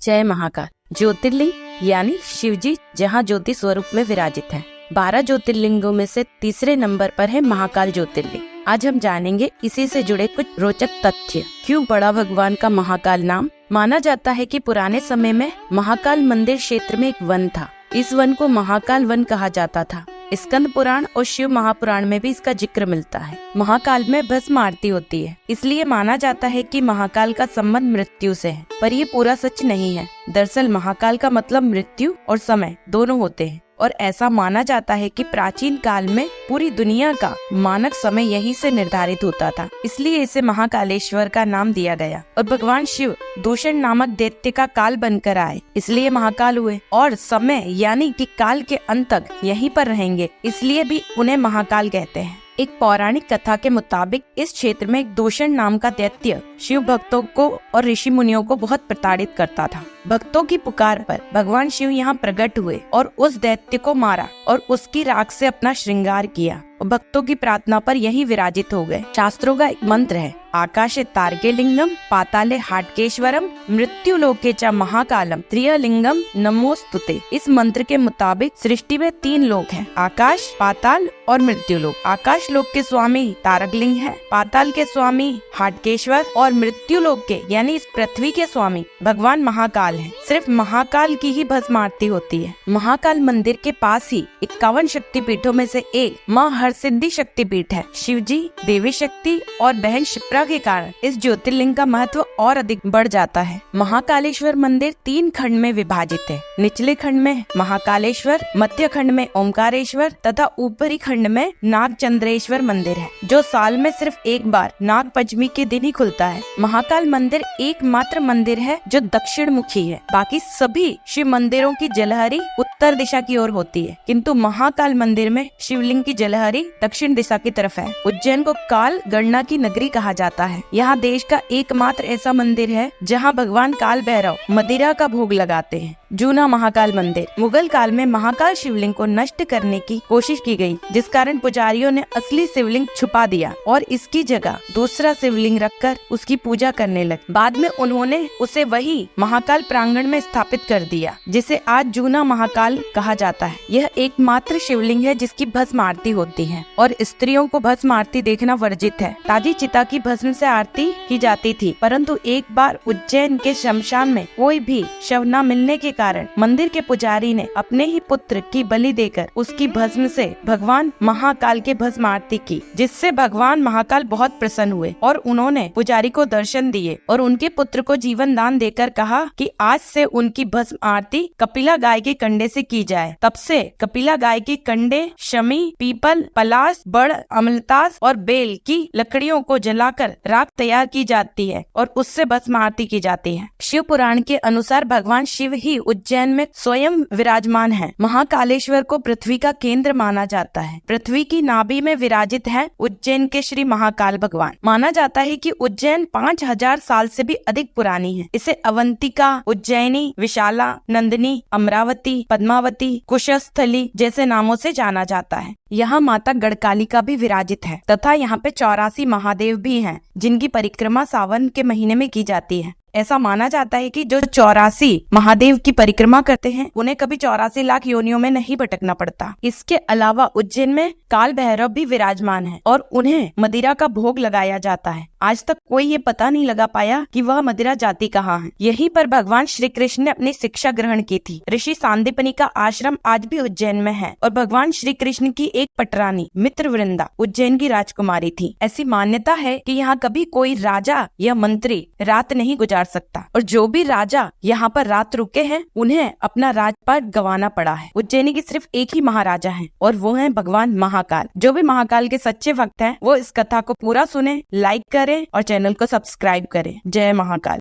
जय महाकाल। ज्योतिर्लिंग यानी शिवजी जहाँ ज्योति स्वरूप में विराजित हैं। 12 ज्योतिर्लिंगों में से तीसरे नंबर पर है महाकाल ज्योतिर्लिंग। आज हम जानेंगे इसी से जुड़े कुछ रोचक तथ्य। क्यों पड़ा भगवान का महाकाल नाम? माना जाता है कि पुराने समय में महाकाल मंदिर क्षेत्र में एक वन था। इस वन को महाकाल वन कहा जाता था। स्कंद पुराण और शिव महापुराण में भी इसका जिक्र मिलता है। महाकाल में भस्म आरती होती है, इसलिए माना जाता है कि महाकाल का संबंध मृत्यु से है, पर ये पूरा सच नहीं है। दरअसल महाकाल का मतलब मृत्यु और समय दोनों होते हैं और ऐसा माना जाता है कि प्राचीन काल में पूरी दुनिया का मानक समय यहीं से निर्धारित होता था, इसलिए इसे महाकालेश्वर का नाम दिया गया। और भगवान शिव दूषण नामक दैत्य का काल बनकर आए, इसलिए महाकाल हुए। और समय यानी कि काल के अंत तक यहीं पर रहेंगे, इसलिए भी उन्हें महाकाल कहते हैं। एक पौराणिक कथा के मुताबिक इस क्षेत्र में एक दूषण नाम का दैत्य शिव भक्तों को और ऋषि मुनियों को बहुत प्रताड़ित करता था। भक्तों की पुकार पर भगवान शिव यहाँ प्रकट हुए और उस दैत्य को मारा और उसकी राख से अपना श्रृंगार किया। भक्तों की प्रार्थना पर यही विराजित हो गए। शास्त्रों का एक मंत्र है, आकाशे तारके लिंगम पाताले हाटकेश्वरम मृत्यु लोके च महाकालम त्रियलिंगम नमोस्तुते। इस मंत्र के मुताबिक सृष्टि में 3 लोक हैं, आकाश, पाताल और मृत्यु लोक। आकाश लोक के स्वामी तारकलिंग है, पाताल के स्वामी हाटकेश्वर और मृत्यु लोक के यानी इस पृथ्वी के स्वामी भगवान महाकाल है। सिर्फ महाकाल की ही भस्म आरती होती है। महाकाल मंदिर के पास ही 51 शक्तिपीठों में से एक माँ हरसिद्धि शक्तिपीठ है। शिवजी, देवी शक्ति और बहन शिप्रा के कारण इस ज्योतिर्लिंग का महत्व और अधिक बढ़ जाता है। महाकालेश्वर मंदिर 3 खंड में विभाजित है। निचले खंड में महाकालेश्वर, मध्य खंड में ओमकारेश्वर तथा ऊपरी खंड में नागचंद्रेश्वर मंदिर है, जो साल में सिर्फ एक बार नाग पंचमी के दिन ही खुलता है। महाकाल मंदिर एकमात्र मंदिर है जो दक्षिण मुखी है। बाकी सभी शिव मंदिरों की जलहरी उत्तर दिशा की ओर होती है, किंतु महाकाल मंदिर में शिवलिंग की जलहरी दक्षिण दिशा की तरफ है। उज्जैन को काल गणना की नगरी कहा जाता है। यहाँ देश का एकमात्र ऐसा मंदिर है जहाँ भगवान काल भैरव मदिरा का भोग लगाते हैं। जूना महाकाल मंदिर। मुगल काल में महाकाल शिवलिंग को नष्ट करने की कोशिश की गई, जिस कारण पुजारियों ने असली शिवलिंग छुपा दिया और इसकी जगह दूसरा शिवलिंग रखकर उसकी पूजा करने लगे। बाद में उन्होंने उसे वही महाकाल प्रांगण में स्थापित कर दिया, जिसे आज जूना महाकाल कहा जाता है। यह एकमात्र शिवलिंग है जिसकी भस्म आरती होती है और स्त्रियों को भस्म आरती देखना वर्जित है। ताजी चिता की भस्म से आरती की जाती थी, परंतु एक बार उज्जैन के शमशान में कोई भी शव न मिलने के कारण मंदिर के पुजारी ने अपने ही पुत्र की बलि देकर उसकी भस्म से भगवान महाकाल के भस्म आरती की, जिससे भगवान महाकाल बहुत प्रसन्न हुए और उन्होंने पुजारी को दर्शन दिए और उनके पुत्र को जीवन दान देकर कहा कि आज से उनकी भस्म आरती कपिला गाय के कंडे से की जाए। तब से कपिला गाय के कंडे, शमी, पीपल, पलाश, बड़, अमलतास और बेल की लकड़ियों को जलाकर राख तैयार की जाती है और उससे भस्म आरती की जाती है। शिव पुराण के अनुसार भगवान शिव ही उज्जैन में स्वयं विराजमान है। महाकालेश्वर को पृथ्वी का केंद्र माना जाता है। पृथ्वी की नाभि में विराजित है उज्जैन के श्री महाकाल भगवान। माना जाता है कि उज्जैन 5000 साल से भी अधिक पुरानी है। इसे अवंतिका, उज्जैनी, विशाला, नंदिनी, अमरावती, पद्मावती, कुशस्थली जैसे नामों से जाना जाता है। यहाँ माता गढ़कालिका भी विराजित है तथा यहाँ पे 84 महादेव भी हैं, जिनकी परिक्रमा सावन के महीने में की जाती है। ऐसा माना जाता है कि जो 84 महादेव की परिक्रमा करते हैं उन्हें कभी 84 लाख योनियों में नहीं भटकना पड़ता। इसके अलावा उज्जैन में काल भैरव भी विराजमान है और उन्हें मदिरा का भोग लगाया जाता है। आज तक कोई ये पता नहीं लगा पाया कि वह मदिरा जाति कहाँ है। यहीं पर भगवान श्री कृष्ण ने अपनी शिक्षा ग्रहण की थी। ऋषि सांदीपनि का आश्रम आज भी उज्जैन में है और भगवान श्री कृष्ण की एक पटरानी मित्रवृंदा उज्जैन की राजकुमारी थी। ऐसी मान्यता है कि यहाँ कभी कोई राजा या मंत्री रात नहीं गुजार सकता और जो भी राजा यहाँ पर रात रुके हैं उन्हें अपना राजपाट गंवाना पड़ा है। उज्जैनी की सिर्फ एक ही महाराजा है और वो है भगवान महाकाल। जो भी महाकाल के सच्चे भक्त हैं वो इस कथा को पूरा सुने, लाइक करें और चैनल को सब्सक्राइब करें। जय महाकाल।